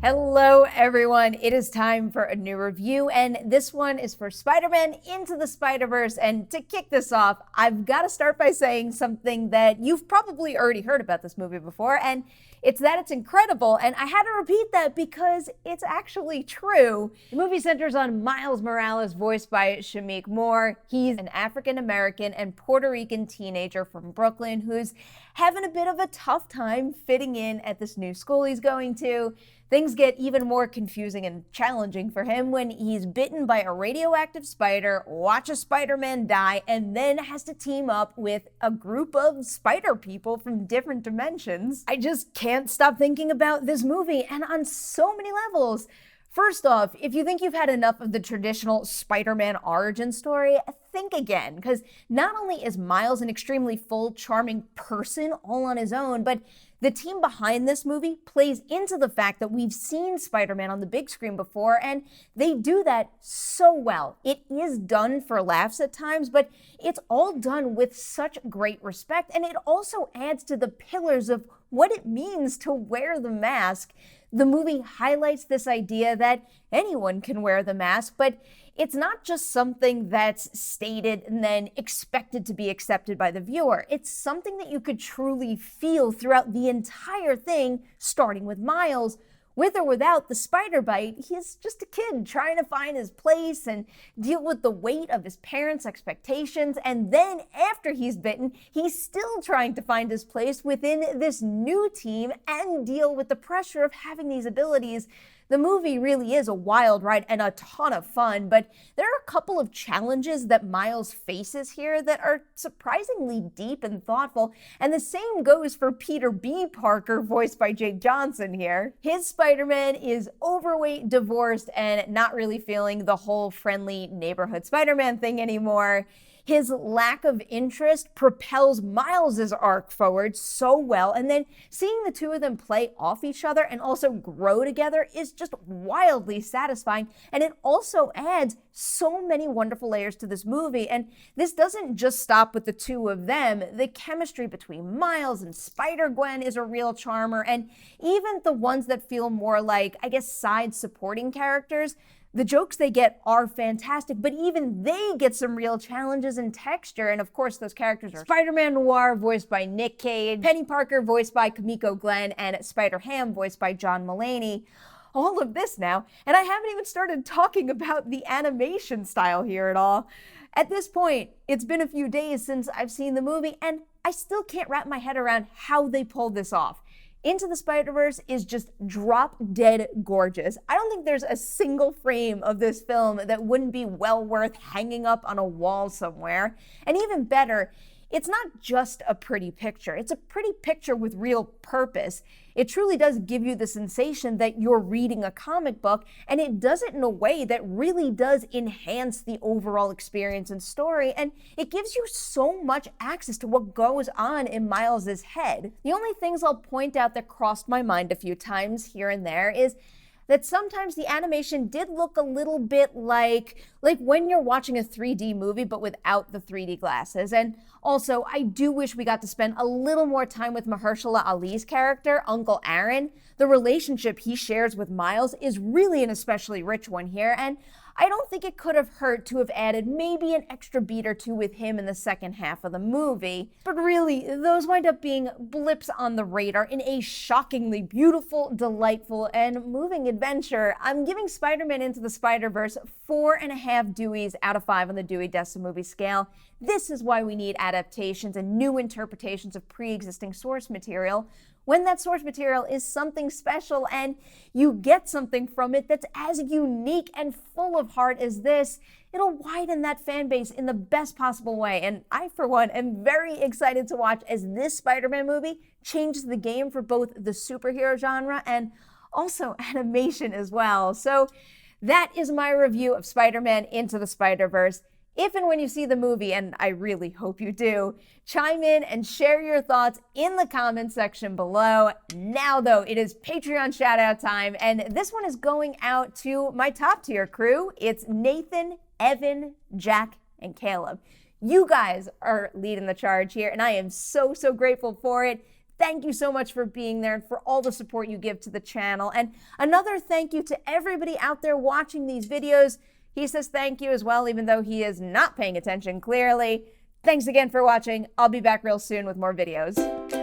Hello everyone, it is time for a new review, and this one is for Spider-Man Into the Spider-Verse. And to kick this off, I've got to start by saying something that you've probably already heard about this movie before, and it's that it's incredible, and I had to repeat that because it's actually true. The movie centers on Miles Morales, voiced by Shameik Moore. He's an African-American and Puerto Rican teenager from Brooklyn who's having a bit of a tough time fitting in at this new school he's going to. Things get even more confusing and challenging for him when he's bitten by a radioactive spider, watches Spider-Man die, and then has to team up with a group of spider people from different dimensions. I just can't stop thinking about this movie, and on so many levels. First off, if you think you've had enough of the traditional Spider-Man origin story, think again, because not only is Miles an extremely full, charming person all on his own, but the team behind this movie plays into the fact that we've seen Spider-Man on the big screen before, and they do that so well. It is done for laughs at times, but it's all done with such great respect, and it also adds to the pillars of what it means to wear the mask. The movie highlights this idea that anyone can wear the mask, but it's not just something that's stated and then expected to be accepted by the viewer. It's something that you could truly feel throughout the entire thing, starting with Miles. With or without the spider bite, he's just a kid trying to find his place and deal with the weight of his parents' expectations. And then after he's bitten, he's still trying to find his place within this new team and deal with the pressure of having these abilities. The movie really is a wild ride and a ton of fun, but there are a couple of challenges that Miles faces here that are surprisingly deep and thoughtful, and the same goes for Peter B. Parker, voiced by Jake Johnson here. His Spider-Man is overweight, divorced, and not really feeling the whole friendly neighborhood Spider-Man thing anymore. His lack of interest propels Miles' arc forward so well, and then seeing the two of them play off each other and also grow together is just wildly satisfying, and it also adds so many wonderful layers to this movie. And this doesn't just stop with the two of them. The chemistry between Miles and Spider-Gwen is a real charmer, and even the ones that feel more like, I guess, side supporting characters, the jokes they get are fantastic, but even they get some real challenges and texture. And of course, those characters are Spider-Man Noir, voiced by Nick Cage, Penny Parker, voiced by Kimiko Glenn, and Spider-Ham, voiced by John Mulaney. All of this now, and I haven't even started talking about the animation style here at all. At this point, it's been a few days since I've seen the movie, and I still can't wrap my head around how they pulled this off. Into the Spider-Verse is just drop-dead gorgeous. I don't think there's a single frame of this film that wouldn't be well worth hanging up on a wall somewhere. And even better, it's not just a pretty picture. It's a pretty picture with real purpose. It truly does give you the sensation that you're reading a comic book, and it does it in a way that really does enhance the overall experience and story, and it gives you so much access to what goes on in Miles' head. The only things I'll point out that crossed my mind a few times here and there is that sometimes the animation did look a little bit like when you're watching a 3D movie but without the 3D glasses. And also, I do wish we got to spend a little more time with Mahershala Ali's character, Uncle Aaron. The relationship he shares with Miles is really an especially rich one here, and I don't think it could have hurt to have added maybe an extra beat or two with him in the second half of the movie. But really, those wind up being blips on the radar in a shockingly beautiful, delightful, and moving adventure. I'm giving Spider-Man Into the Spider-Verse 4.5 Deweys out of 5 on the Dewey Decimal Movie scale. This is why we need adaptations and new interpretations of pre-existing source material. When that source material is something special and you get something from it that's as unique and full of heart as this, it'll widen that fan base in the best possible way. And I, for one, am very excited to watch as this Spider-Man movie changes the game for both the superhero genre and also animation as well. So that is my review of Spider-Man Into the Spider-Verse. If and when you see the movie, and I really hope you do, chime in and share your thoughts in the comments section below. Now, though, it is Patreon shout-out time, and this one is going out to my top-tier crew. It's Nathan, Evan, Jack, and Caleb. You guys are leading the charge here, and I am so, so grateful for it. thank you so much for being there and for all the support you give to the channel. And another thank you to everybody out there watching these videos. He says thank you as well, even though he is not paying attention clearly. Thanks again for watching. I'll be back real soon with more videos.